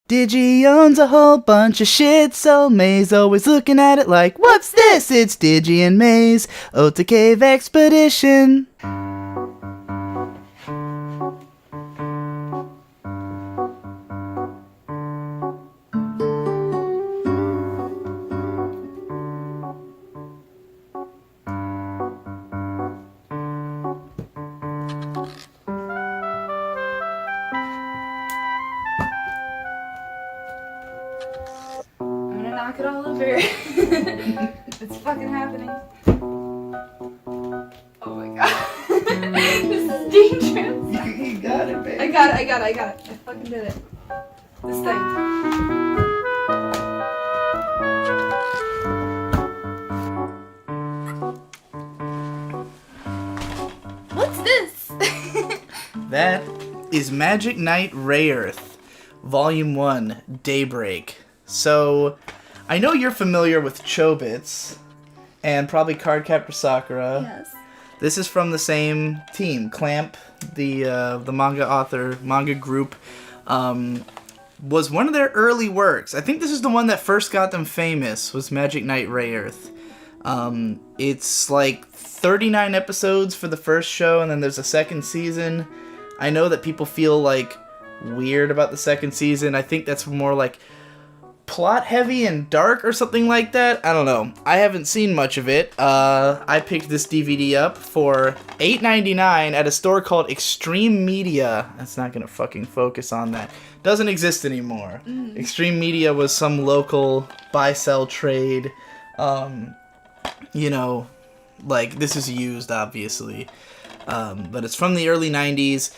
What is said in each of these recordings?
Digi owns a whole bunch of shit, so May's always looking at it like, what's this? It's Digi and May's Otacave expedition. Knock it all over. It's fucking happening. Oh my god. This is dangerous. You got it, baby. I got it. I fucking did it. This thing. What's this? That is Magic Knight Rayearth, Volume 1, Daybreak. So, I know you're familiar with Chobits, and probably Cardcaptor Sakura. Yes. This is from the same team. Clamp, the manga group, was one of their early works. I think this is the one that first got them famous, was Magic Knight Rayearth. It's like 39 episodes for the first show, and then there's a second season. I know that people feel like weird about the second season. I think that's more like plot heavy and dark or something like that. I don't know. I haven't seen much of it. I picked this DVD up for $8.99 at a store called Extreme Media. That's not gonna fucking focus on that. Doesn't exist anymore. Extreme Media was some local buy-sell trade. You know, like, this is used, obviously. But it's from the early 90s.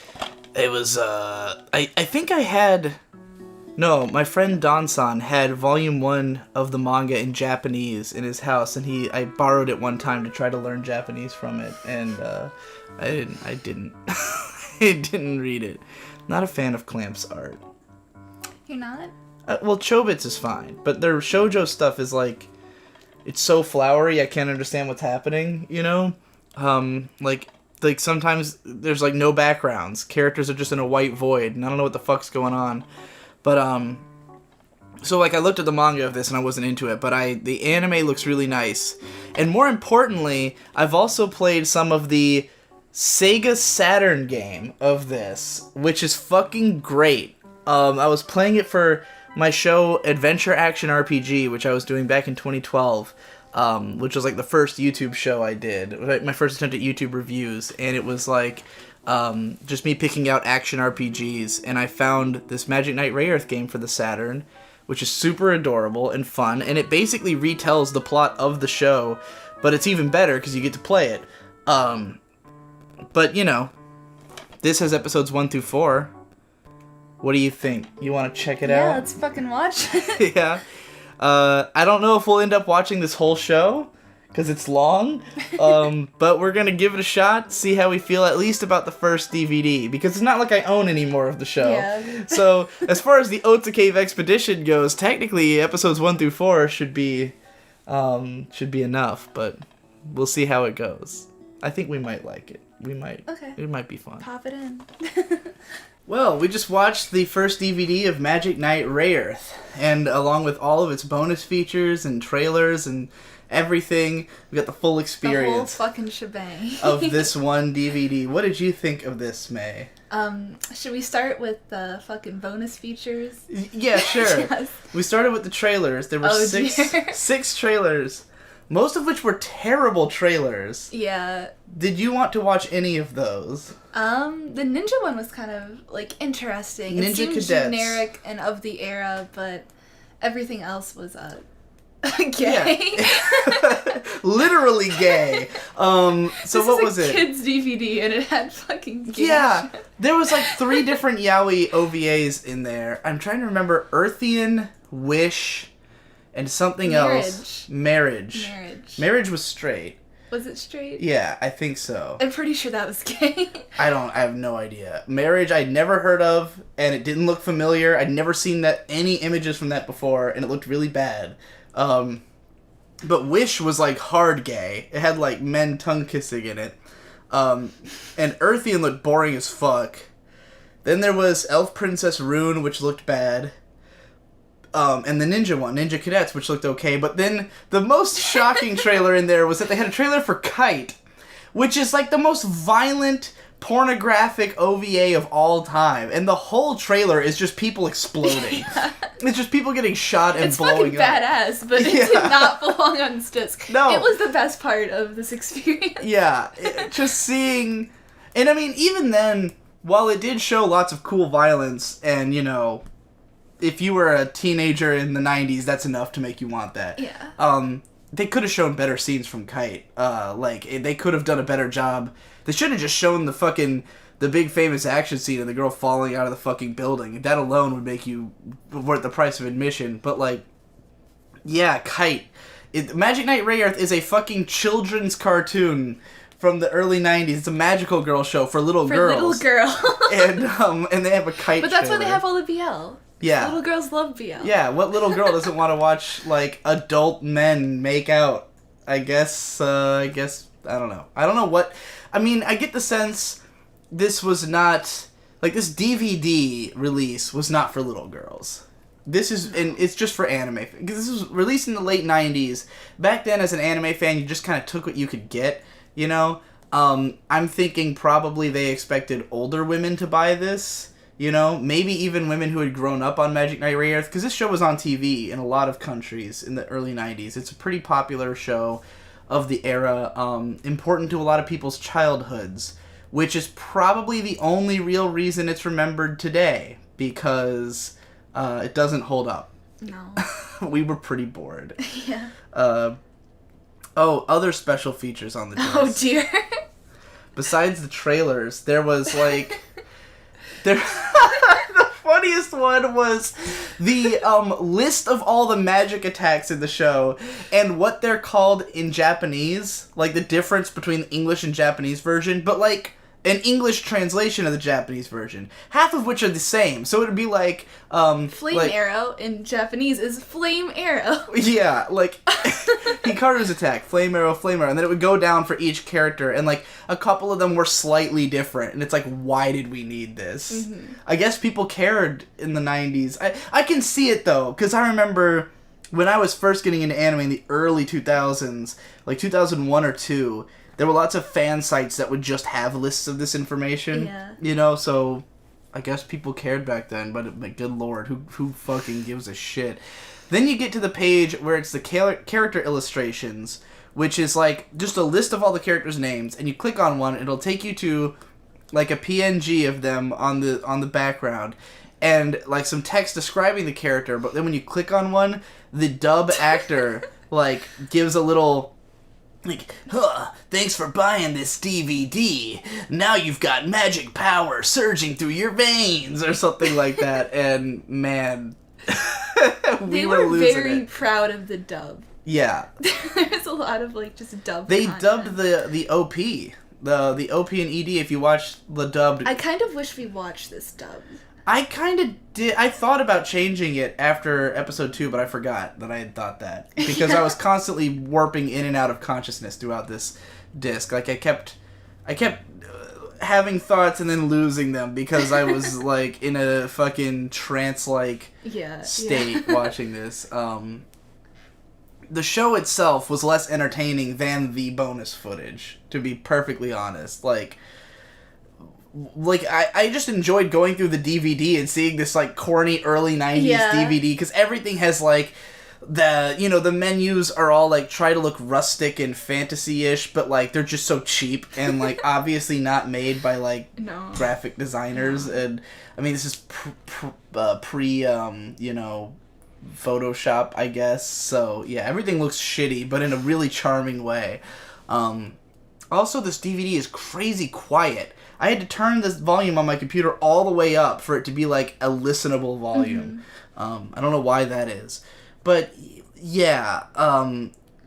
It was, I think I had... No, my friend Don-san had Volume 1 of the manga in Japanese in his house, and I borrowed it one time to try to learn Japanese from it, and I didn't read it. Not a fan of Clamp's art. You're not? Well, Chobits is fine, but their shoujo stuff is like, it's so flowery, I can't understand what's happening, you know? Like sometimes there's like no backgrounds. Characters are just in a white void, and I don't know what the fuck's going on. But, so, like, I looked at the manga of this and I wasn't into it, but the anime looks really nice. And more importantly, I've also played some of the Sega Saturn game of this, which is fucking great. I was playing it for my show Adventure Action RPG, which I was doing back in 2012, which was, like, the first YouTube show I did. My first attempt at YouTube reviews, and it was, like... just me picking out action RPGs, and I found this Magic Knight Rayearth game for the Saturn, which is super adorable and fun, and it basically retells the plot of the show, but it's even better because you get to play it. But, you know, this has episodes 1 through 4. What do you think? You want to check it out? Yeah, let's fucking watch. Yeah. I don't know if we'll end up watching this whole show, because it's long, but we're going to give it a shot, see how we feel at least about the first DVD, because it's not like I own any more of the show. Yeah. So, as far as the Otacave expedition goes, technically episodes 1 through 4 should be enough, but we'll see how it goes. I think we might like it. We might. Okay. It might be fun. Pop it in. Well, we just watched the first DVD of Magic Knight Rayearth, and along with all of its bonus features and trailers and everything, we got the full experience. The whole fucking shebang. Of this one DVD. What did you think of this, May? Should we start with the fucking bonus features? Yeah, sure. Yes. We started with the trailers. There were six trailers, most of which were terrible trailers. Yeah. Did you want to watch any of those? The ninja one was kind of, like, interesting. Ninja it seemed Cadets. generic and of the era, but everything else was, gay. Yeah. Literally gay. So what was it? Kids DVD and it had fucking gay Yeah. shit. There was like 3 different yaoi OVAs in there. I'm trying to remember Earthian, Wish, and something else. Marriage. Marriage was straight. Was it straight? Yeah, I think so. I'm pretty sure that was gay. I have no idea. Marriage I'd never heard of, and it didn't look familiar. I'd never seen any images from that before, and it looked really bad. But Wish was like hard gay. It had like men tongue kissing in it. And Earthian looked boring as fuck. Then there was Elf Princess Rune, which looked bad. and the ninja one, Ninja Cadets, which looked okay. But then the most shocking trailer in there was that they had a trailer for Kite, which is like the most violent, pornographic OVA of all time. And the whole trailer is just people exploding. Yeah. It's just people getting shot and blowing up. It's fucking badass, but it did not belong on this disc. No. It was the best part of this experience. Yeah, just seeing... And I mean, even then, while it did show lots of cool violence and, you know... If you were a teenager in the 90s, that's enough to make you want that. Yeah. They could have shown better scenes from Kite. They could have done a better job. They should have just shown the big famous action scene of the girl falling out of the fucking building. That alone would make you worth the price of admission. But, like, yeah, Kite. Magic Knight Rayearth is a fucking children's cartoon from the early 90s. It's a magical girl show for little girls. For little girl. And they have a Kite But that's trailer. why they have all the BL. Yeah. Little girls love BL. Yeah, what little girl doesn't want to watch, like, adult men make out? I guess, I don't know. I don't know what... I mean, I get the sense this was not... Like, this DVD release was not for little girls. This is... And it's just for anime. Because this was released in the late 90s. Back then, as an anime fan, you just kind of took what you could get, you know? I'm thinking probably they expected older women to buy this. You know, maybe even women who had grown up on Magic Knight Rayearth, because this show was on TV in a lot of countries in the early 90s. It's a pretty popular show of the era, important to a lot of people's childhoods, which is probably the only real reason it's remembered today, because it doesn't hold up. No. We were pretty bored. Yeah. Other special features on the disc. Oh, dear. Besides the trailers, there was, like... The funniest one was the list of all the magic attacks in the show and what they're called in Japanese, like the difference between the English and Japanese version, but like an English translation of the Japanese version, half of which are the same. So it would be like Flame like, arrow in Japanese is flame arrow. Yeah, like Hikaru's attack, flame arrow, and then it would go down for each character, and like a couple of them were slightly different, and it's like, why did we need this? Mm-hmm. I guess people cared in the 90s. I can see it though, because I remember when I was first getting into anime in the early 2000s, like 2001 or 2, there were lots of fan sites that would just have lists of this information. Yeah. You know, so I guess people cared back then, but good lord, who fucking gives a shit? Then you get to the page where it's the character illustrations, which is like just a list of all the characters' names, and you click on one, it'll take you to like a PNG of them on the background, and like some text describing the character. But then when you click on one, the dub actor like gives a little like, thanks for buying this DVD. Now you've got magic power surging through your veins, or something like that. And man, they were losing very it. Proud of the dub. Yeah, There's a lot of like just dub. They content. dubbed the OP, the OP and ED. If you watch the dubbed, I kind of wish we watched this dub. I kind of did. I thought about changing it after episode 2, but I forgot that I had thought that because I was constantly warping in and out of consciousness throughout this disc. Like I kept having thoughts and then losing them because I was like in a fucking trance-like state watching this. The show itself was less entertaining than the bonus footage, to be perfectly honest. Like I just enjoyed going through the DVD and seeing this like corny early 90s DVD, because everything has like the menus are all like try to look rustic and fantasy-ish, but like they're just so cheap and like obviously not made by like graphic designers. And I mean, this is pre Photoshop, I guess. So yeah, everything looks shitty, but in a really charming way. Also, this DVD is crazy quiet. I had to turn this volume on my computer all the way up for it to be like a listenable volume. Mm-hmm. I don't know why that is. But yeah,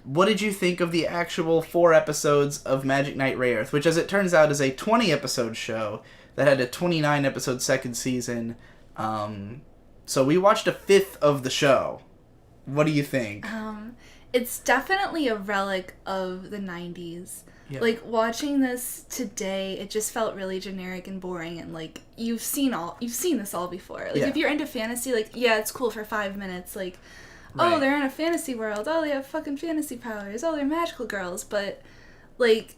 what did you think of the actual 4 episodes of Magic Knight Rayearth, which as it turns out is a 20-episode show that had a 29-episode second season. So we watched a fifth of the show. What do you think? It's definitely a relic of the 90s. Yeah. Like, watching this today, it just felt really generic and boring, and, like, you've seen this all before. Like, if you're into fantasy, like, yeah, it's cool for 5 minutes, like, oh, they're in a fantasy world, oh, they have fucking fantasy powers, oh, they're magical girls, but, like,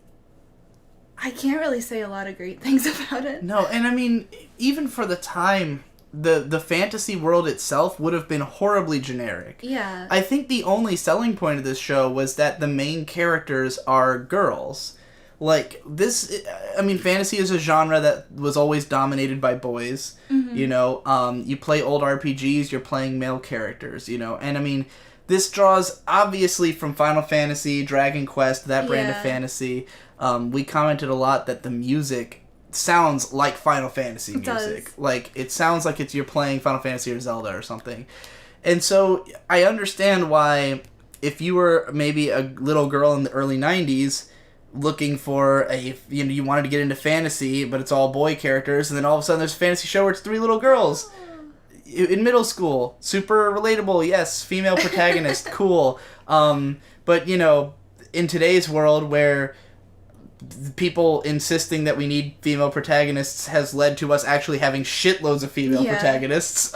I can't really say a lot of great things about it. No, and I mean, even for the time, the fantasy world itself would have been horribly generic. Yeah. I think the only selling point of this show was that the main characters are girls. Like, this, I mean, fantasy is a genre that was always dominated by boys, you know, you play old RPGs, you're playing male characters, you know, and I mean, this draws, obviously, from Final Fantasy, Dragon Quest, that brand of fantasy. We commented a lot that the music sounds like Final Fantasy music. Like, it sounds like you're playing Final Fantasy or Zelda or something. And so, I understand why, if you were maybe a little girl in the early 90s, looking for you wanted to get into fantasy, but it's all boy characters, and then all of a sudden there's a fantasy show where it's 3 little girls. In middle school, super relatable, yes, female protagonist, cool. But, you know, in today's world where people insisting that we need female protagonists has led to us actually having shitloads of female protagonists,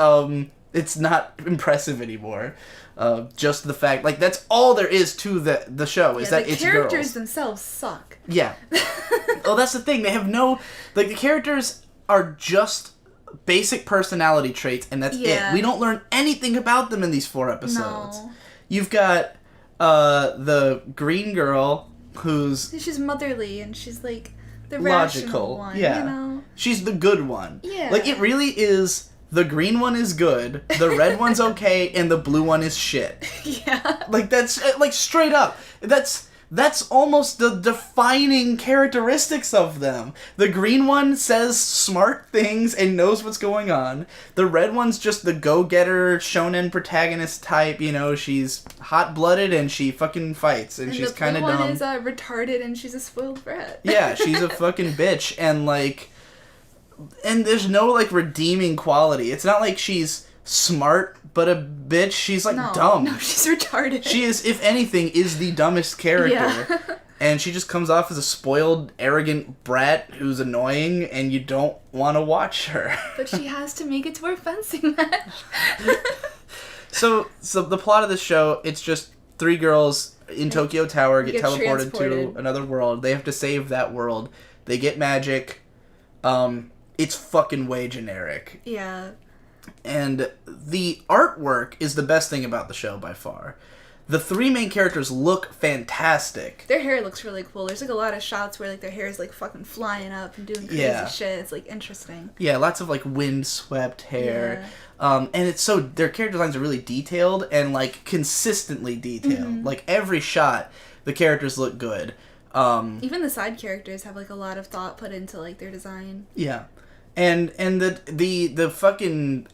it's not impressive anymore. Just the fact, like, that's all there is to the show, is that it's girls. The characters themselves suck. Yeah. Oh, that's the thing, they have no, like, the characters are just basic personality traits, and that's it. We don't learn anything about them in these 4 episodes. No. You've got the green girl, she's motherly, and she's like the logical rational one, you know? She's the good one. Yeah. Like, it really is, the green one is good, the red one's okay, and the blue one is shit. Yeah. Like, that's, like, straight up. That's almost the defining characteristics of them. The green one says smart things and knows what's going on. The red one's just the go-getter shonen protagonist type, you know, she's hot-blooded and she fucking fights, and she's kind of dumb. The blue one is retarded and she's a spoiled brat. Yeah, she's a fucking bitch, and, like, and there's no, like, redeeming quality. It's not like she's smart but a bitch. She's, like, dumb. No, she's retarded. She is, if anything, is the dumbest character. Yeah. And she just comes off as a spoiled, arrogant brat who's annoying, and you don't want to watch her. But she has to make it to her fencing match. So the plot of the show, it's just 3 girls in Tokyo Tower get teleported to another world. They have to save that world. They get magic. It's fucking way generic. Yeah. And the artwork is the best thing about the show by far. The 3 main characters look fantastic. Their hair looks really cool. There's, like, a lot of shots where, like, their hair is, like, fucking flying up and doing crazy shit. It's, like, interesting. Yeah, lots of, like, wind-swept hair. Yeah. And it's so... Their character designs are really detailed and, like, consistently detailed. Mm-hmm. Like, every shot, the characters look good. Even the side characters have, like, a lot of thought put into, like, their design. Yeah. And the fucking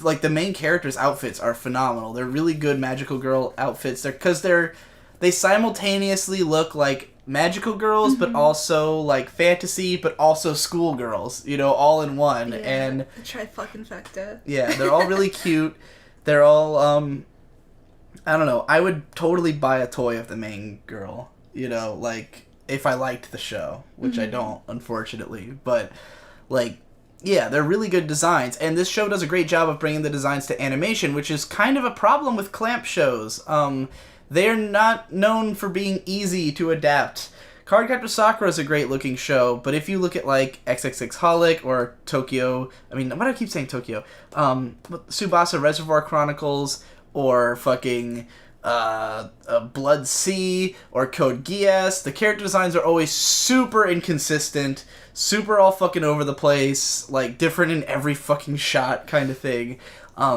like, the main characters' outfits are phenomenal. They're really good magical girl outfits. They simultaneously look like magical girls, but also like fantasy, but also schoolgirls. You know, all in one. Yeah, and the trifecta. Yeah, they're all really cute. They're all I don't know. I would totally buy a toy of the main girl. You know, like, if I liked the show, which I don't, unfortunately. But, like, yeah, they're really good designs, and this show does a great job of bringing the designs to animation, which is kind of a problem with Clamp shows. They're not known for being easy to adapt. Cardcaptor Sakura is a great-looking show, but if you look at, like, XXX Holic or Tokyo... I mean, why do I keep saying Tokyo? Tsubasa Reservoir Chronicles, or fucking... Blood Sea or Code Geass, the character designs are always super inconsistent, super all fucking over the place, like different in every fucking shot kind of thing.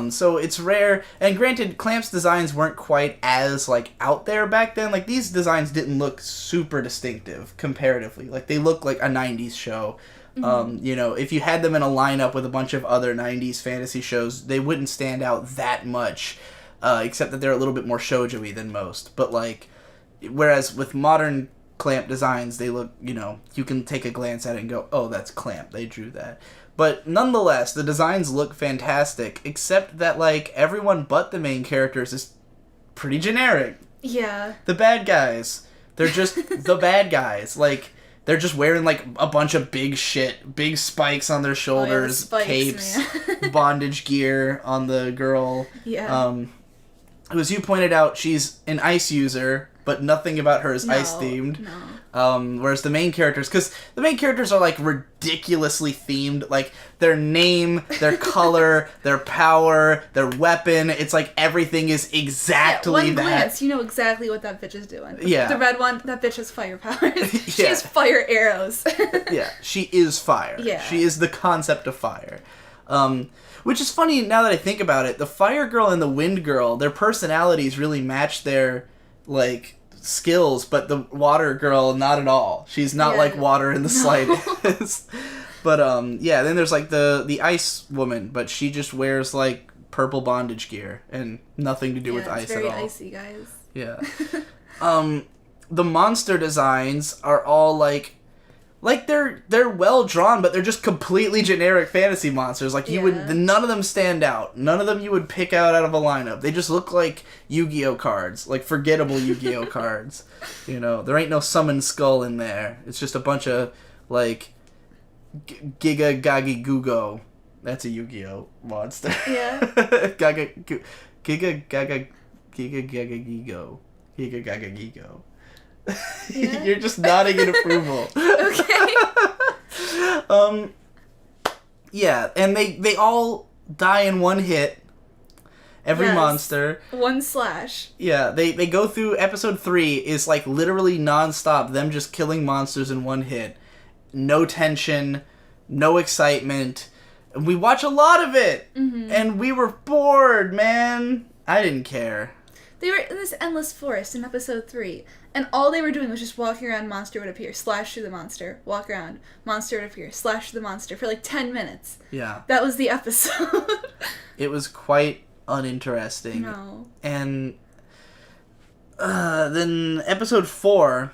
So it's rare, and granted, Clamp's designs weren't quite as, like, out there back then. Like, these designs didn't look super distinctive comparatively. Like, they look like a 90s show. You know, if you had them in a lineup with a bunch of other 90s fantasy shows, they wouldn't stand out that much. Except that they're a little bit more shoujo-y than most. But, like, whereas with modern Clamp designs, they look, you know, you can take a glance at it and go, oh, that's Clamp, they drew that. But nonetheless, the designs look fantastic, except that, like, everyone but the main characters is pretty generic. Yeah. The bad guys, They're just the bad guys. Like, they're just wearing, like, a bunch of big spikes on their shoulders, spikes, capes, man. bondage gear on the girl. Yeah. As you pointed out, she's an ice user, but nothing about her is ice-themed. No. Whereas the main characters... Because the main characters are, like, ridiculously themed. Like, their name, their color, their power, their weapon. It's like everything is exactly one that. glance, you know exactly what that bitch is doing. Yeah. The red one, that bitch has fire powers. She Yeah. has fire arrows. Yeah, she is fire. Yeah. She is the concept of fire. Which is funny now that I think about it. The fire girl and the wind girl, their personalities really match their, like, skills, but the water girl, not at all. She's not like water in the slightest. But, yeah, then there's, like, the ice woman, but she just wears, like, purple bondage gear and nothing to do with ice at all. Very icy, guys. Yeah. The monster designs are all, like they're well drawn, but they're just completely generic fantasy monsters. Like, you would, none of them stand out. None of them you would pick out of a lineup. They just look like Yu-Gi-Oh cards, like forgettable Yu-Gi-Oh cards. You know, there ain't no summon skull in there. It's just a bunch of, like, Giga Gagi Gugo. That's a Yu-Gi-Oh monster. Yeah. Giga Gaga Gigo. Giga Gaga Gigo. Yeah. You're just nodding in approval. Okay. Yeah, and they all die in one hit. Every monster. One slash. Yeah, they go through episode 3 is like literally nonstop, them just killing monsters in one hit. No tension, no excitement. We watch a lot of it, and we were bored, man. I didn't care. They were in this endless forest in episode 3, and all they were doing was just walking around, monster would appear, slash through the monster, walk around, monster would appear, slash through the monster for like 10 minutes. Yeah. That was the episode. It was quite uninteresting. No. And then episode 4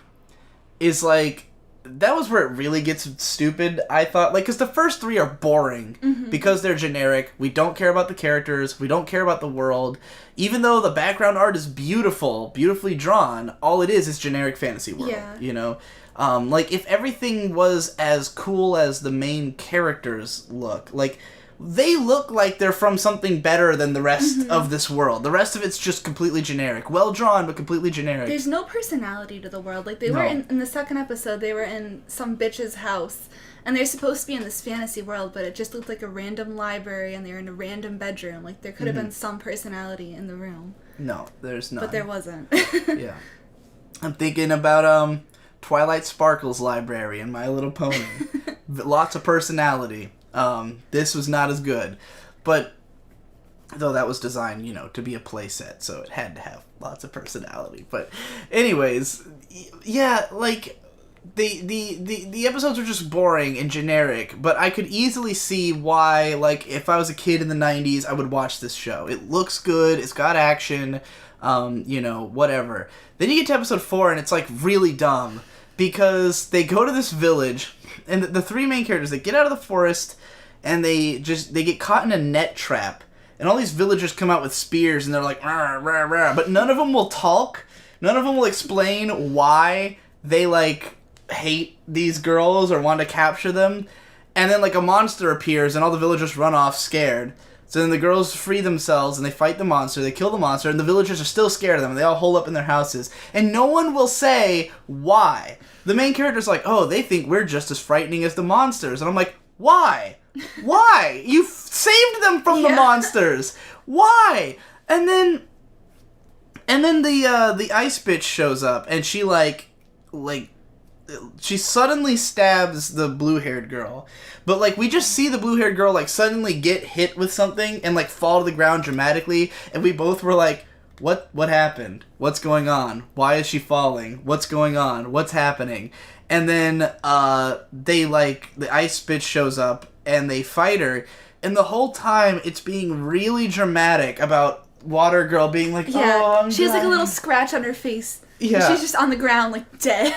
is like, that was where it really gets stupid, I thought. Like, because the first 3 are boring because they're generic. We don't care about the characters. We don't care about the world. Even though the background art is beautifully drawn, all it is generic fantasy world, you know? Like, if everything was as cool as the main characters look, like, they look like they're from something better than the rest of this world. The rest of it's just completely generic. Well drawn, but completely generic. There's no personality to the world. Like, they were in the second episode, they were in some bitch's house, and they're supposed to be in this fantasy world, but it just looked like a random library, and they were in a random bedroom. Like, there could have been some personality in the room. No, there's none. But there wasn't. Yeah. I'm thinking about, Twilight Sparkle's library in My Little Pony. Lots of personality. This was not as good, but though that was designed, you know, to be a playset, so it had to have lots of personality. But anyways, yeah, like the episodes were just boring and generic, but I could easily see why, like, if I was a kid in the 90s, I would watch this show. It looks good, it's got action, you know, whatever. Then you get to episode 4 and it's like really dumb because they go to this village and the 3 main characters, they get out of the forest and they get caught in a net trap. And all these villagers come out with spears and they're like, rah, rah, rah. But none of them will talk. None of them will explain why they, like, hate these girls or want to capture them. And then, like, a monster appears and all the villagers run off scared. So then the girls free themselves and they fight the monster. They kill the monster and the villagers are still scared of them. And they all hole up in their houses. And no one will say why. The main character's like, oh, they think we're just as frightening as the monsters. And I'm like, why? Why? You saved them from the monsters. Why? And then the ice bitch shows up and she she suddenly stabs the blue-haired girl. But, like, we just see the blue-haired girl, like, suddenly get hit with something and, like, fall to the ground dramatically. And we both were like, what happened? What's going on? Why is she falling? What's going on? What's happening? And then, the ice bitch shows up and they fight her. And the whole time it's being really dramatic about Water Girl being like, oh, she has, like, a little scratch on her face. Yeah. She's just on the ground, like, dead.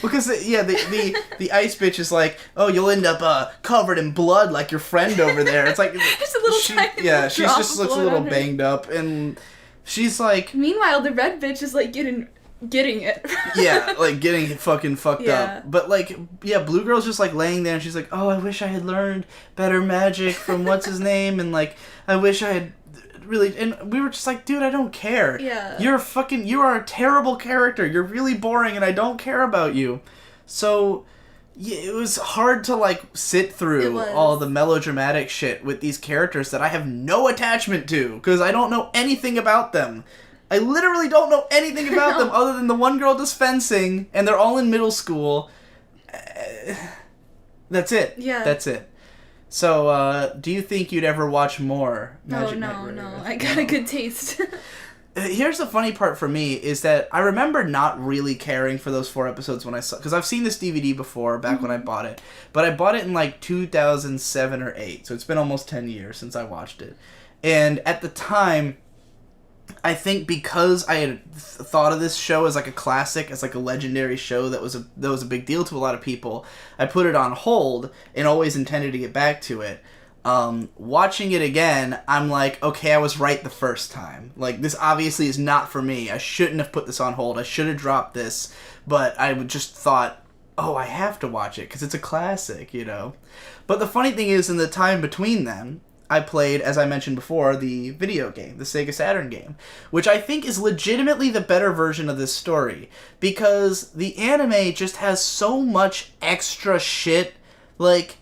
Because, the ice bitch is like, oh, you'll end up covered in blood like your friend over there. It's like... just a little tiny yeah, she drop just of looks a blood little on her. banged up, and she's like... Meanwhile, the red bitch is, like, getting getting it. Yeah, like getting fucking fucked Yeah. up. But like, yeah, Blue Girl's just like laying there and she's like, oh, I wish I had learned better magic from what's his name, and like, I wish I had really, and we were just like, dude, I don't care. Yeah. You are a terrible character. You're really boring and I don't care about you. So, yeah, it was hard to like sit through all the melodramatic shit with these characters that I have no attachment to because I don't know anything about them. I literally don't know anything about them other than the one girl does fencing, and they're all in middle school. That's it. Yeah. That's it. So, do you think you'd ever watch more Magic Knight Rayer? No. I got a good taste. Here's the funny part for me is that I remember not really caring for those 4 episodes when I saw... Because I've seen this DVD before, back when I bought it. But I bought it in, like, 2007 or 8. So it's been almost 10 years since I watched it. And at the time... I think because I had thought of this show as like a classic, as like a legendary show that was a big deal to a lot of people, I put it on hold and always intended to get back to it. Watching it again, I'm like, okay, I was right the first time. Like, this obviously is not for me. I shouldn't have put this on hold. I should have dropped this. But I just thought, oh, I have to watch it because it's a classic, you know? But the funny thing is, in the time between them, I played, as I mentioned before, the video game, the Sega Saturn game, which I think is legitimately the better version of this story, because the anime just has so much extra shit. Like,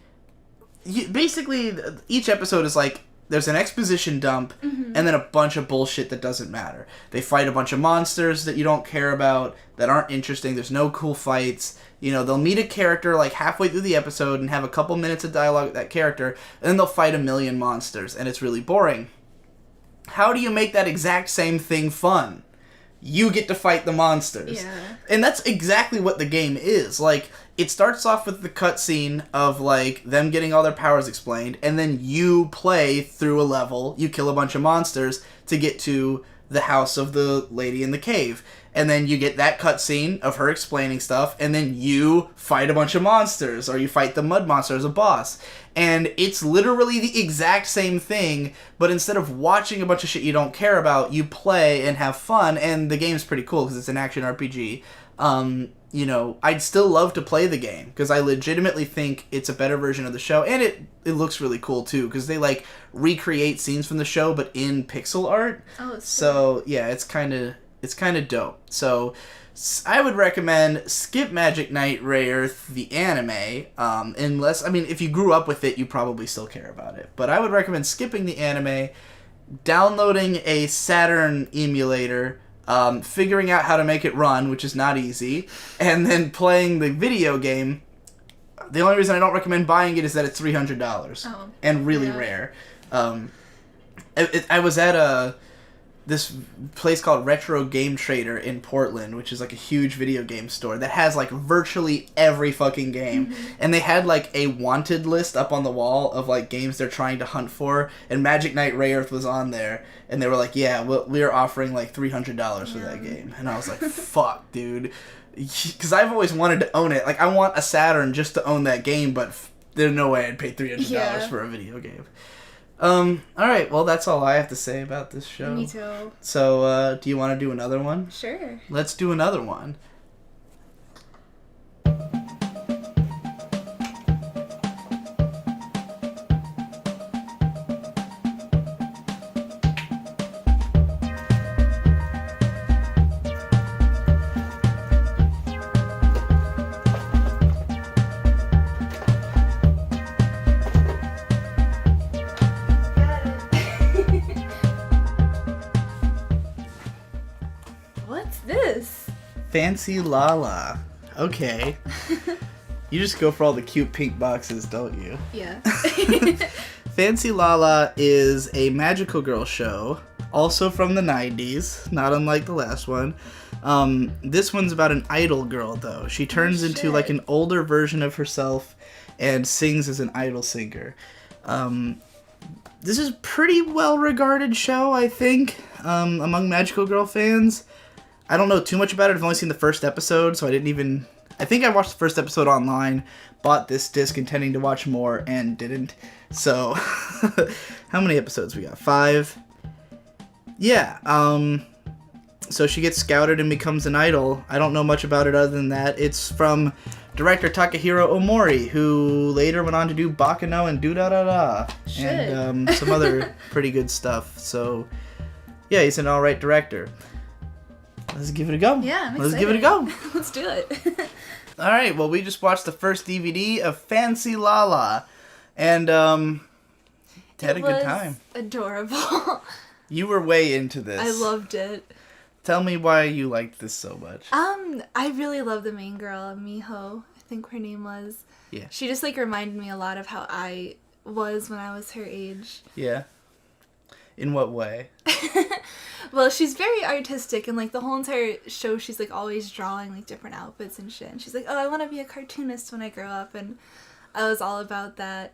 basically, each episode is like, there's an exposition dump, and then a bunch of bullshit that doesn't matter. They fight a bunch of monsters that you don't care about, that aren't interesting, there's no cool fights. You know, they'll meet a character like halfway through the episode and have a couple minutes of dialogue with that character, and then they'll fight a million monsters, and it's really boring. How do you make that exact same thing fun? You get to fight the monsters. Yeah. And that's exactly what the game is. Like, it starts off with the cutscene of, like, them getting all their powers explained, and then you play through a level, you kill a bunch of monsters to get to the house of the lady in the cave. And then you get that cutscene of her explaining stuff, and then you fight a bunch of monsters, or you fight the mud monster as a boss. And it's literally the exact same thing, but instead of watching a bunch of shit you don't care about, you play and have fun, and the game's pretty cool because it's an action RPG. You know, I'd still love to play the game, because I legitimately think it's a better version of the show, and it looks really cool, too, because they, like, recreate scenes from the show, but in pixel art. Oh, it's so, yeah, it's kind of dope. So, I would recommend skip Magic Knight Rayer, the anime, unless, I mean, if you grew up with it, you probably still care about it. But I would recommend skipping the anime, downloading a Saturn emulator, figuring out how to make it run, which is not easy, and then playing the video game. The only reason I don't recommend buying it is that it's $300 and really rare. I was at this place called Retro Game Trader in Portland, which is like a huge video game store that has like virtually every fucking game. And they had like a wanted list up on the wall of like games they're trying to hunt for, and Magic Knight Rayer was on there, and they were like, yeah, we're offering like $300 for that game. And I was like, fuck, dude. Because I've always wanted to own it. Like, I want a Saturn just to own that game, but there's no way I'd pay $300 for a video game. Alright, well, that's all I have to say about this show. Me too. So, do you want to do another one? Sure. Let's do another one. What's this? Fancy Lala. Okay. You just go for all the cute pink boxes, don't you? Yeah. Fancy Lala is a magical girl show, also from the 90s, not unlike the last one. This one's about an idol girl, though. She turns into like an older version of herself and sings as an idol singer. This is a pretty well-regarded show, I think, among magical girl fans. I don't know too much about it. I've only seen the first episode, so I think I watched the first episode online, bought this disc intending to watch more, and didn't. So, how many episodes we got? 5? Yeah, So she gets scouted and becomes an idol. I don't know much about it other than that. It's from director Takahiro Omori, who later went on to do Bakano and Do-Da-Da-Da. And some other pretty good stuff. So, yeah, he's an alright director. Let's give it a go. Yeah, I'm excited. Let's give it a go. Let's do it. Alright, well, we just watched the first DVD of Fancy Lala. And, had a good time. Adorable. You were way into this. I loved it. Tell me why you liked this so much. I really love the main girl, Miho, I think her name was. Yeah. She just, like, reminded me a lot of how I was when I was her age. Yeah. In what way? Well, she's very artistic, and, like, the whole entire show, she's, like, always drawing, like, different outfits and shit. And she's like, oh, I want to be a cartoonist when I grow up, and I was all about that.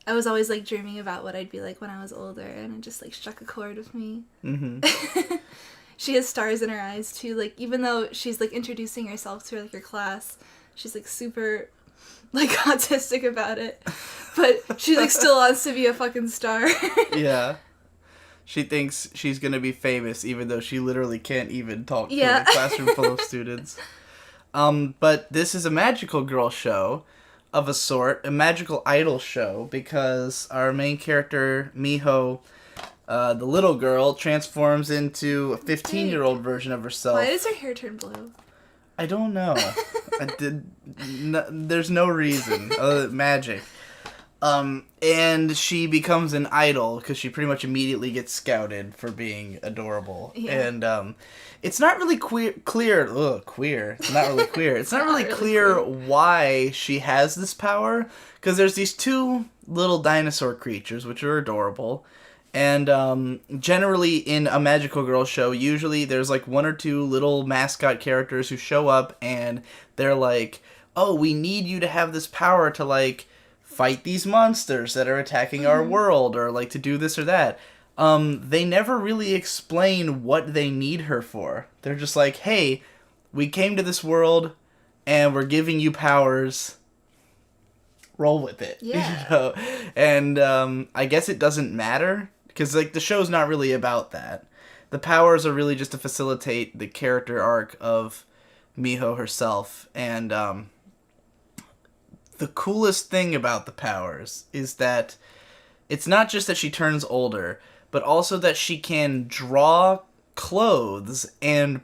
I was always, like, dreaming about what I'd be like when I was older, and it just, like, struck a chord with me. Mm-hmm. She has stars in her eyes, too. Like, even though she's, like, introducing herself to, like, her class, she's, like, super, like, autistic about it. But she, like, still wants to be a fucking star. Yeah. She thinks she's gonna be famous, even though she literally can't even talk to a classroom full of students. But this is a magical girl show of a sort, a magical idol show, because our main character, Miho, the little girl, transforms into a 15-year-old version of herself. Why does her hair turn blue? I don't know. There's no reason other than magic. And she becomes an idol because she pretty much immediately gets scouted for being adorable. Yeah. And it's not really clear. It's not really clear. It's not really clear why she has this power, because there's these two little dinosaur creatures which are adorable. And generally in a magical girl show, usually there's like one or two little mascot characters who show up and they're like, oh, we need you to have this power to, like, fight these monsters that are attacking our world, or, like, to do this or that. They never really explain what they need her for. They're just like, hey, we came to this world and we're giving you powers. Roll with it. Yeah. You know? And I guess it doesn't matter, because, like, the show's not really about that. The powers are really just to facilitate the character arc of Miho herself. And the coolest thing about the powers is that it's not just that she turns older, but also that she can draw clothes and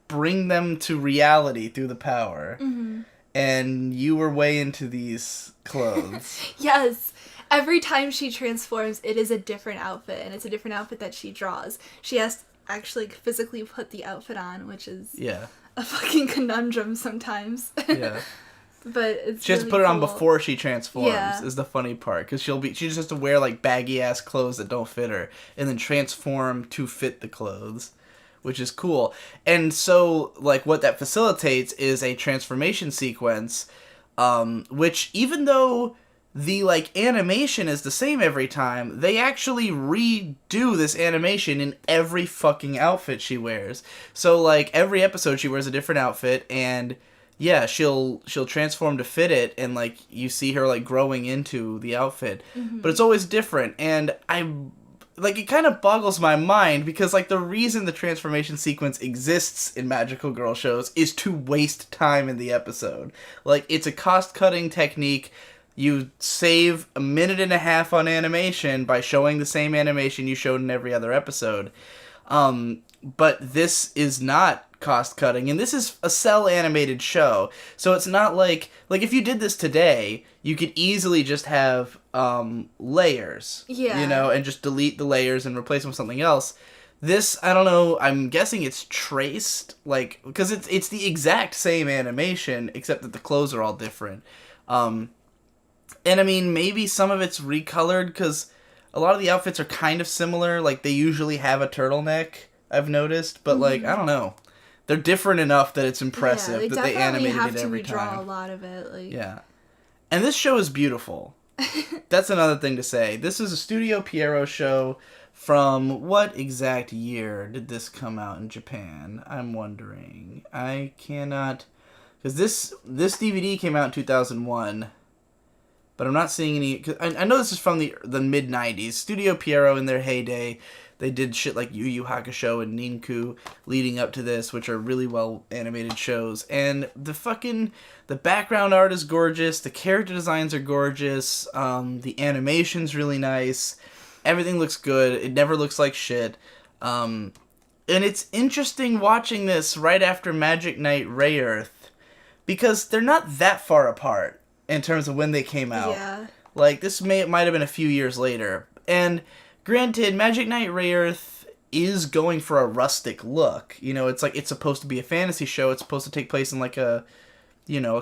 bring them to reality through the power. Mm-hmm. And you were way into these clothes. Yes. Every time she transforms, it is a different outfit, and it's a different outfit that she draws. She has to actually physically put the outfit on, which is a fucking conundrum sometimes. Yeah. But it's she has to put it on before she transforms, is the funny part, because she just has to wear, like, baggy ass clothes that don't fit her and then transform to fit the clothes, which is cool. And so, like, what that facilitates is a transformation sequence, which, even though the, like, animation is the same every time, they actually redo this animation in every fucking outfit she wears. So, like, every episode she wears a different outfit, and yeah, she'll transform to fit it, and, like, you see her, like, growing into the outfit. Mm-hmm. But it's always different, and like, it kind of boggles my mind, because, like, the reason the transformation sequence exists in magical girl shows is to waste time in the episode. Like, it's a cost-cutting technique. You save a minute and a half on animation by showing the same animation you showed in every other episode. But this is not cost-cutting, and this is a cel-animated show, so it's not like if you did this today, you could easily just have layers, you know, and just delete the layers and replace them with something else. This, I don't know, I'm guessing it's traced, like, because it's the exact same animation, except that the clothes are all different. And, I mean, maybe some of it's recolored, because a lot of the outfits are kind of similar. Like, they usually have a turtleneck, I've noticed. But, like, I don't know. They're different enough that it's impressive that they animated it every time. Draw a lot of it. Like. Yeah. And this show is beautiful. That's another thing to say. This is a Studio Pierrot show from what exact year did this come out in Japan? I'm wondering. I cannot... Because this DVD came out in 2001... But I'm not seeing any... Cause I know this is from the mid-90s. Studio Pierrot, in their heyday, They did shit like Yu Yu Hakusho and Ninku leading up to this, which are really well animated shows. And the background art is gorgeous. The character designs are gorgeous. The animation's really nice. Everything looks good. It never looks like shit. And it's interesting watching this right after Magic Knight Rayearth, because they're not that far apart in terms of when they came out. Yeah. Like, this might have been a few years later. And granted, Magic Knight Rayearth is going for a rustic look. You know, it's like, it's supposed to be a fantasy show. It's supposed to take place in like a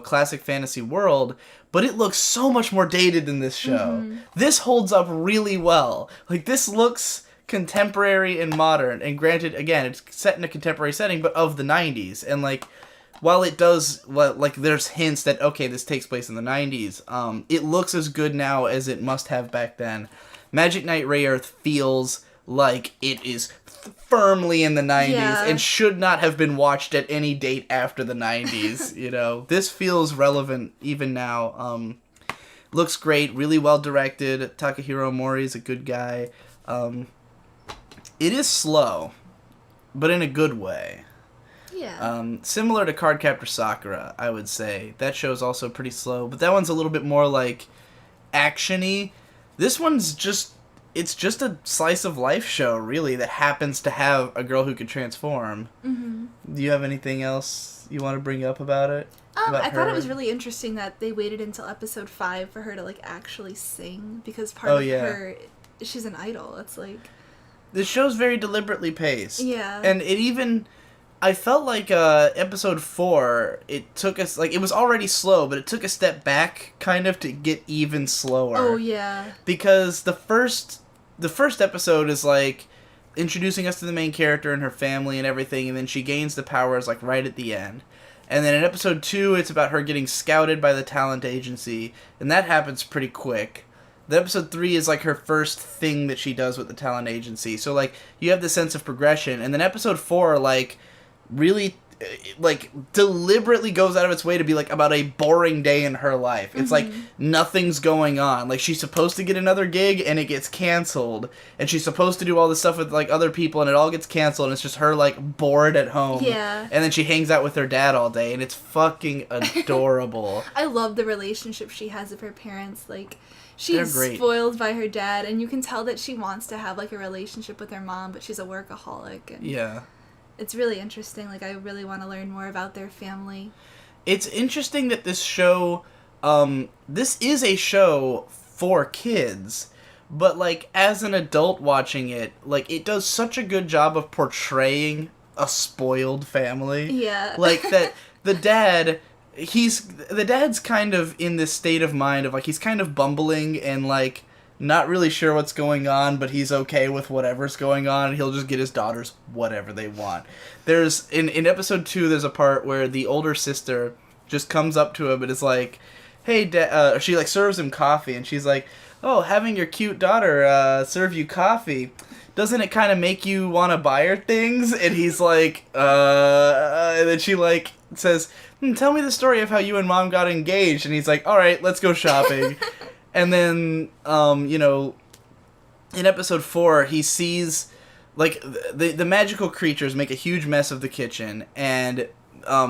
classic fantasy world, but it looks so much more dated than this show. Mm-hmm. This holds up really well. Like, this looks contemporary and modern. And granted, again, it's set in a contemporary setting, but of the 90s. And like, while it does, like, there's hints that, okay, this takes place in the 90s, it looks as good now as it must have back then. Magic Knight Rayearth feels like it is firmly in the 90s and should not have been watched at any date after the 90s, you know. This feels relevant even now. Looks great, really well directed. Takahiro Mori is a good guy. It is slow, but in a good way. Yeah. Similar to Cardcaptor Sakura, I would say. That show's also pretty slow, but that one's a little bit more like action-y. This one's it's just a slice of life show, really, that happens to have a girl who could transform. Mm-hmm. Do you have anything else you want to bring up about it? I thought it was really interesting that they waited until episode 5 for her to, like, actually sing, because part of her, she's an idol. It's like... This show's very deliberately paced. Yeah. And it even... I felt like episode 4, it took us... Like, it was already slow, but it took a step back, kind of, to get even slower. Oh, yeah. Because the first episode is, like, introducing us to the main character and her family and everything, and then she gains the powers, like, right at the end. And then in episode 2, it's about her getting scouted by the talent agency, and that happens pretty quick. The episode 3 is, like, her first thing that she does with the talent agency. So, like, you have this sense of progression. And then episode 4, like, really, like, deliberately goes out of its way to be, like, about a boring day in her life. It's like, nothing's going on. Like, she's supposed to get another gig, and it gets canceled. And she's supposed to do all this stuff with, like, other people, and it all gets canceled, and it's just her, like, bored at home. Yeah. And then she hangs out with her dad all day, and it's fucking adorable. I love the relationship she has with her parents. Like, she's spoiled by her dad, and you can tell that she wants to have, like, a relationship with her mom, but she's a workaholic. And yeah. It's really interesting. Like, I really want to learn more about their family. It's interesting that this show, this is a show for kids, but, like, as an adult watching it, like, it does such a good job of portraying a spoiled family. Yeah. Like, that the dad's kind of in this state of mind of, like, he's kind of bumbling and, like, not really sure what's going on, but he's okay with whatever's going on, and he'll just get his daughters whatever they want. There's, in episode 2, there's a part where the older sister just comes up to him and is like, hey, she, like, serves him coffee, and she's like, oh, having your cute daughter serve you coffee, doesn't it kind of make you want to buy her things? And he's like, and then she, like, says, tell me the story of how you and mom got engaged, and he's like, all right, let's go shopping. And then, you know, in episode 4, he sees, like, the magical creatures make a huge mess of the kitchen, and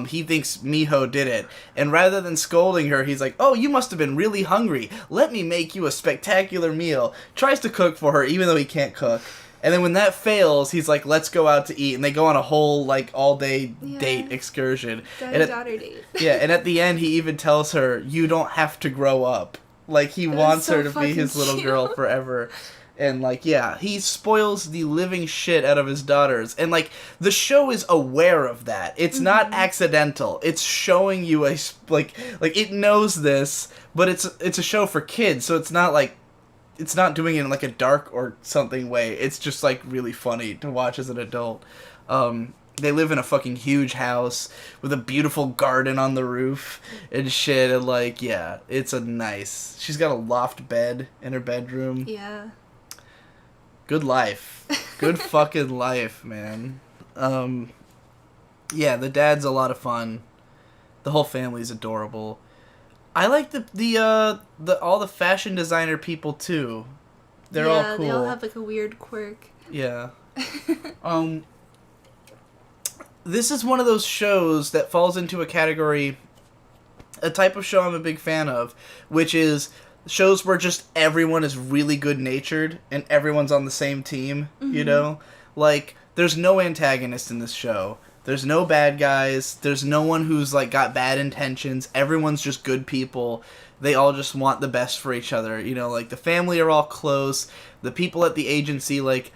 he thinks Miho did it. And rather than scolding her, he's like, oh, you must have been really hungry. Let me make you a spectacular meal. Tries to cook for her, even though he can't cook. And then when that fails, he's like, let's go out to eat. And they go on a whole, like, all-day date excursion. Daughter date. Yeah, and at the end, he even tells her, you don't have to grow up. Like, he wants her to be his little girl forever. And, like, yeah, he spoils the living shit out of his daughters. And, like, the show is aware of that. It's not accidental. It's showing you like, it knows this, but it's a show for kids, so it's not, like, it's not doing it in, like, a dark or something way. It's just, like, really funny to watch as an adult. They live in a fucking huge house with a beautiful garden on the roof and shit, and, like, yeah, it's a nice... She's got a loft bed in her bedroom. Yeah. Good life. Good fucking life, man. Yeah, the dad's a lot of fun. The whole family's adorable. I like the all the fashion designer people, too. They're all cool. They all have, like, a weird quirk. Yeah. This is one of those shows that falls into a category, a type of show I'm a big fan of, which is shows where just everyone is really good-natured and everyone's on the same team, you know? Like, there's no antagonist in this show. There's no bad guys. There's no one who's, like, got bad intentions. Everyone's just good people. They all just want the best for each other. You know, like, the family are all close. The people at the agency, like,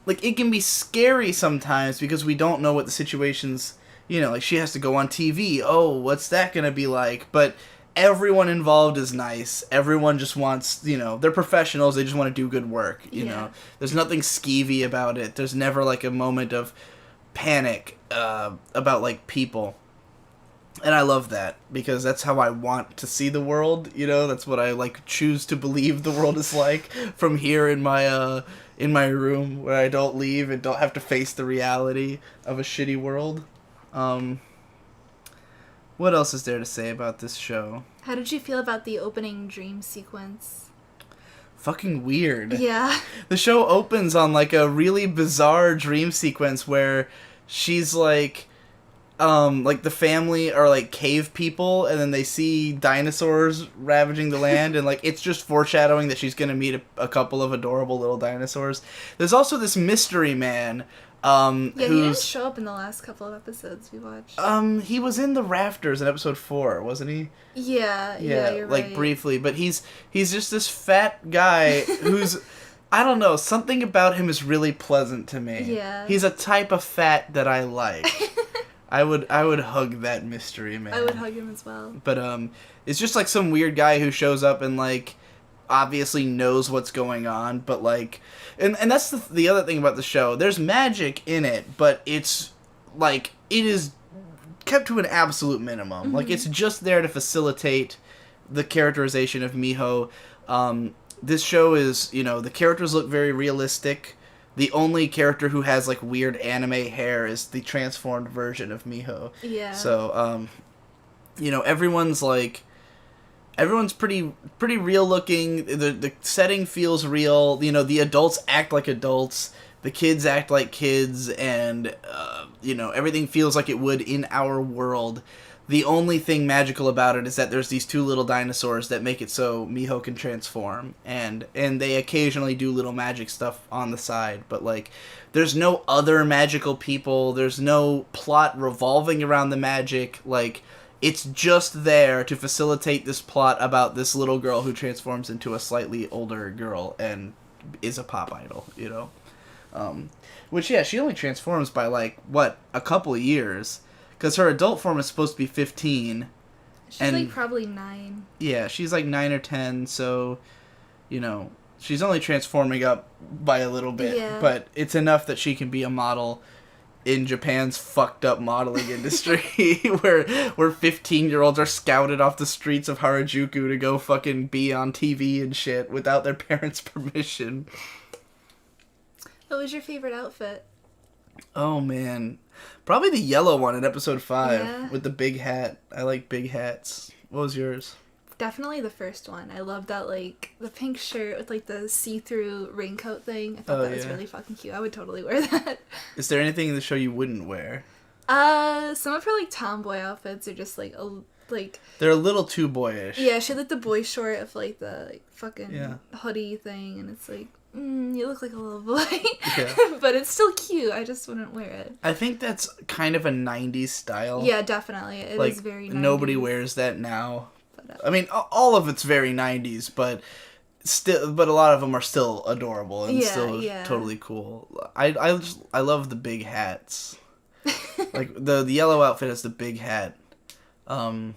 it can be scary sometimes because we don't know what the situation's, you know, like, she has to go on TV. Oh, what's that gonna be like? But everyone involved is nice. Everyone just wants, you know, they're professionals. They just want to do good work, you know. There's nothing skeevy about it. There's never, like, a moment of panic about, like, people. And I love that because that's how I want to see the world, you know. That's what I, like, choose to believe the world is like from here in my room where I don't leave and don't have to face the reality of a shitty world. What else is there to say about this show? How did you feel about the opening dream sequence? Fucking weird. Yeah. The show opens on, like, a really bizarre dream sequence where she's, like, the family are, like, cave people, and then they see dinosaurs ravaging the land, and, like, it's just foreshadowing that she's gonna meet a couple of adorable little dinosaurs. There's also this mystery man, he didn't show up in the last couple of episodes we watched. He was in the rafters in episode 4, wasn't he? Yeah, you're like, right. briefly, but he's just this fat guy who's, I don't know, something about him is really pleasant to me. Yeah. He's a type of fat that I like. I would hug that mystery man. I would hug him as well. But it's just like some weird guy who shows up and, like, obviously knows what's going on, but, like, and that's the other thing about the show. There's magic in it, but it's, like, it is kept to an absolute minimum. Like, it's just there to facilitate the characterization of Miho. This show is, you know, the characters look very realistic. The only character who has, like, weird anime hair is the transformed version of Miho. Yeah. So, you know, everyone's pretty real looking. The setting feels real. You know, the adults act like adults. The kids act like kids, and you know, everything feels like it would in our world. The only thing magical about it is that there's these two little dinosaurs that make it so Miho can transform, and they occasionally do little magic stuff on the side, but, like, there's no other magical people, there's no plot revolving around the magic, like, it's just there to facilitate this plot about this little girl who transforms into a slightly older girl and is a pop idol, you know? Which, yeah, she only transforms by, like, what, a couple of years. Because her adult form is supposed to be 15. She's, like, probably 9. Yeah, she's, like, 9 or 10, so, you know, she's only transforming up by a little bit. Yeah. But it's enough that she can be a model in Japan's fucked up modeling industry, where 15-year-olds are scouted off the streets of Harajuku to go fucking be on TV and shit without their parents' permission. What was your favorite outfit? Oh, man. Probably the yellow one in episode 5 with the big hat. I like big hats. What was yours? Definitely the first one. I love that, like, the pink shirt with, like, the see-through raincoat thing. I thought that was really fucking cute. I would totally wear that. Is there anything in the show you wouldn't wear? Some of her, like, tomboy outfits are just, like, they're a little too boyish. Yeah, she had, like, the boy short of, like, the, like, fucking hoodie thing, and it's like, you look like a little boy. Yeah. But it's still cute. I just wouldn't wear it. I think that's kind of a 90s style. Yeah, definitely. It is very 90s. Nobody wears that now. I mean, all of it's very 90s, but a lot of them are still adorable and still totally cool. I love the big hats. Like, the yellow outfit has the big hat. Do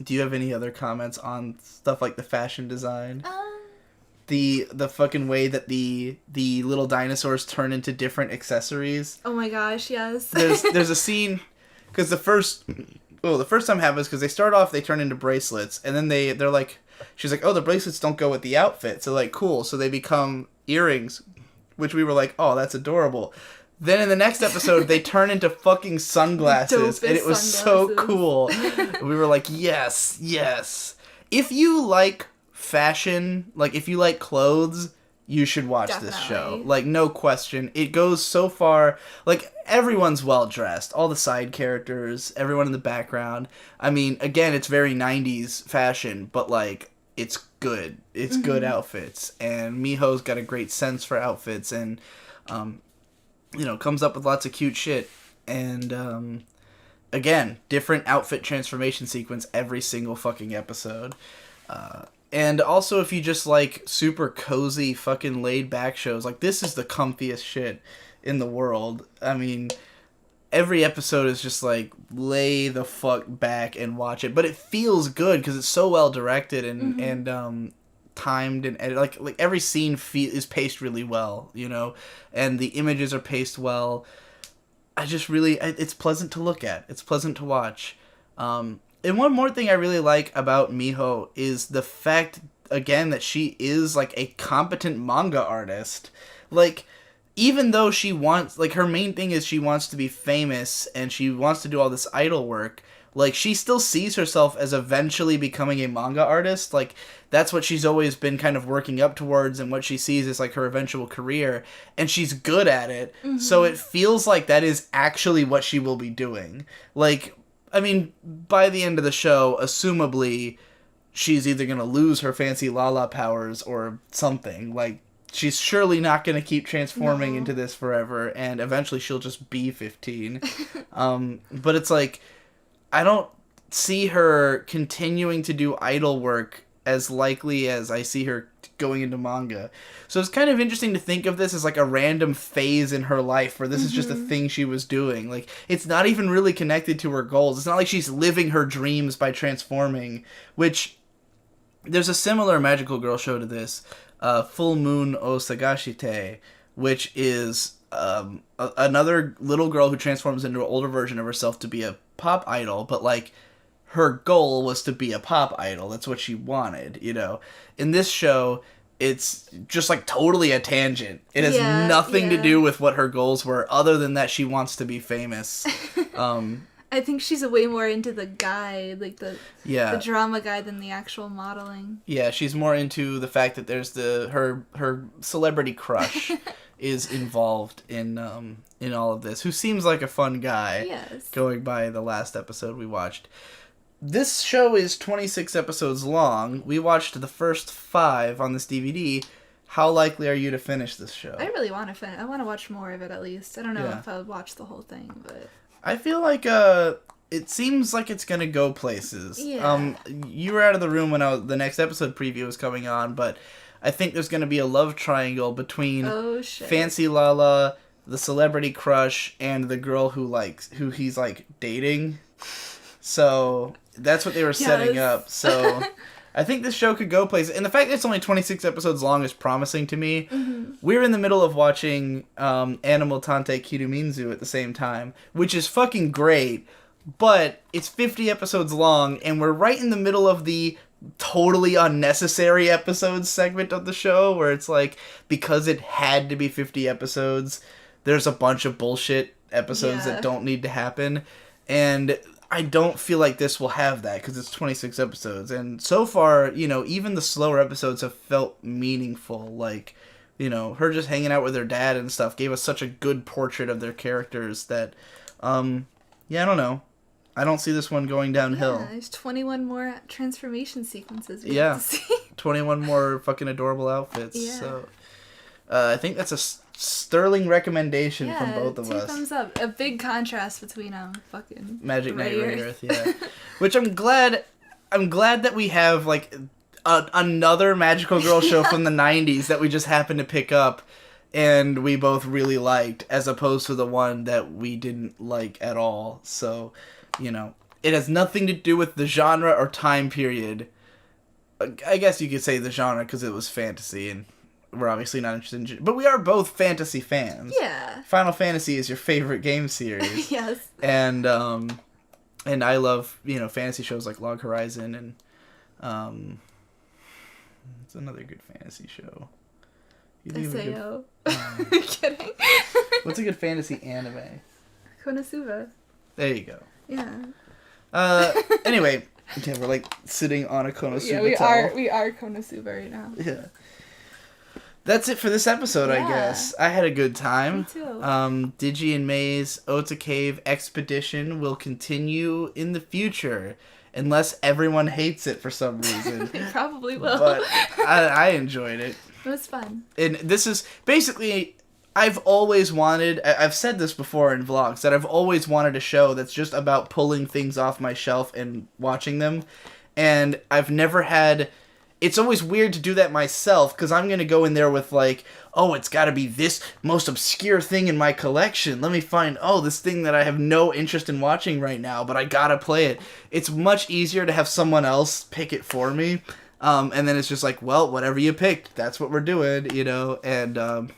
you have any other comments on stuff like the fashion design? The fucking way that the little dinosaurs turn into different accessories. Oh my gosh, yes. There's a scene, because the first time happens because they start off, they turn into bracelets, and then they're like, she's like, oh, the bracelets don't go with the outfit, so, like, cool, so they become earrings, which we were like, oh, that's adorable. Then in the next episode, they turn into fucking sunglasses, and it was so cool. We were like, yes. If you like fashion, like, if you like clothes, you should watch this Definitely. show. Like, no question. It goes so far. Like, everyone's well dressed. All the side characters, everyone in the background. I mean, again, it's very 90s fashion, but, like, it's good. It's good outfits. And Miho's got a great sense for outfits and, comes up with lots of cute shit. And, again, different outfit transformation sequence every single fucking episode. And also, if you just like super cozy, fucking laid back shows, like, this is the comfiest shit in the world. I mean, every episode is just like, lay the fuck back and watch it. But it feels good because it's so well directed and timed and like every scene is paced really well, and the images are paced well. It's pleasant to look at. It's pleasant to watch. And one more thing I really like about Miho is the fact, again, that she is, like, a competent manga artist. Like, even though she wants, like, her main thing is she wants to be famous and she wants to do all this idol work, like, she still sees herself as eventually becoming a manga artist. Like, that's what she's always been kind of working up towards and what she sees as, like, her eventual career. And she's good at it. So it feels like that is actually what she will be doing. Like, I mean, by the end of the show, assumably, she's either going to lose her fancy Lala powers or something. Like, she's surely not going to keep transforming into this forever, and eventually she'll just be 15. But it's like, I don't see her continuing to do idol work as likely as I see her going into manga. So it's kind of interesting to think of this as like a random phase in her life where this is just a thing she was doing. Like, it's not even really connected to her goals. It's not like she's living her dreams by transforming, which there's a similar magical girl show to this, Full Moon o Sagashite, which is another little girl who transforms into an older version of herself to be a pop idol, but like, her goal was to be a pop idol. That's what she wanted, In this show, it's just, like, totally a tangent. It has nothing to do with what her goals were, other than that she wants to be famous. I think she's way more into the guy, like the drama guy, than the actual modeling. Yeah, she's more into the fact that there's her celebrity crush is involved in all of this, who seems like a fun guy. Yes. Going by the last episode we watched. This show is 26 episodes long. We watched the first 5 on this DVD. How likely are you to finish this show? I really want to finish. I want to watch more of it at least. I don't know if I would watch the whole thing, but... I feel like it seems like it's gonna go places. Yeah. You were out of the room when the next episode preview was coming on, but I think there's gonna be a love triangle between Fancy Lala, the celebrity crush, and the girl who he's like dating. So that's what they were setting up. So I think this show could go places. And the fact that it's only 26 episodes long is promising to me. We're in the middle of watching Animal Tante Kiruminzu at the same time, which is fucking great. But it's 50 episodes long, and we're right in the middle of the totally unnecessary episodes segment of the show, where it's like, because it had to be 50 episodes, there's a bunch of bullshit episodes that don't need to happen. And I don't feel like this will have that, because it's 26 episodes. And so far, even the slower episodes have felt meaningful. Like, her just hanging out with her dad and stuff gave us such a good portrait of their characters that, I don't know. I don't see this one going downhill. Yeah, there's 21 more transformation sequences we have to see. 21 more fucking adorable outfits. Yeah. So, I think that's a sterling recommendation from both of us. 2 thumbs up. A big contrast between fucking Magic Knight Ray Earth, Which I'm glad that we have like another magical girl show from the 90s that we just happened to pick up and we both really liked, as opposed to the one that we didn't like at all. So, it has nothing to do with the genre or time period. I guess you could say the genre because it was fantasy, and we're obviously not interested in... But we are both fantasy fans. Yeah. Final Fantasy is your favorite game series. Yes. And I love, fantasy shows like Log Horizon, and it's another good fantasy show. SAO. Kidding. What's a good fantasy anime? Konosuba. There you go. Yeah. Anyway, we're like sitting on a Konosuba. Yeah, we are Konosuba right now. Yeah. That's it for this episode, I Yeah. guess. I had a good time. Me too. Digi and May's Otacave expedition will continue in the future, unless everyone hates it for some reason. They probably will. But I enjoyed it. It was fun. And this is basically, I've always wanted, I've said this before in vlogs, that I've always wanted a show that's just about pulling things off my shelf and watching them. And I've never had, it's always weird to do that myself, because I'm going to go in there with like, oh, it's got to be this most obscure thing in my collection. Let me find, this thing that I have no interest in watching right now, but I got to play it. It's much easier to have someone else pick it for me. And then it's just like, well, whatever you picked, that's what we're doing, and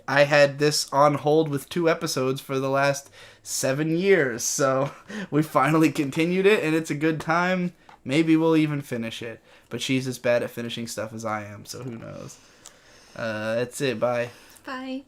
I had this on hold with 2 episodes for the last 7 years, so we finally continued it, and it's a good time. Maybe we'll even finish it, but she's as bad at finishing stuff as I am, so who knows. That's it, bye. Bye.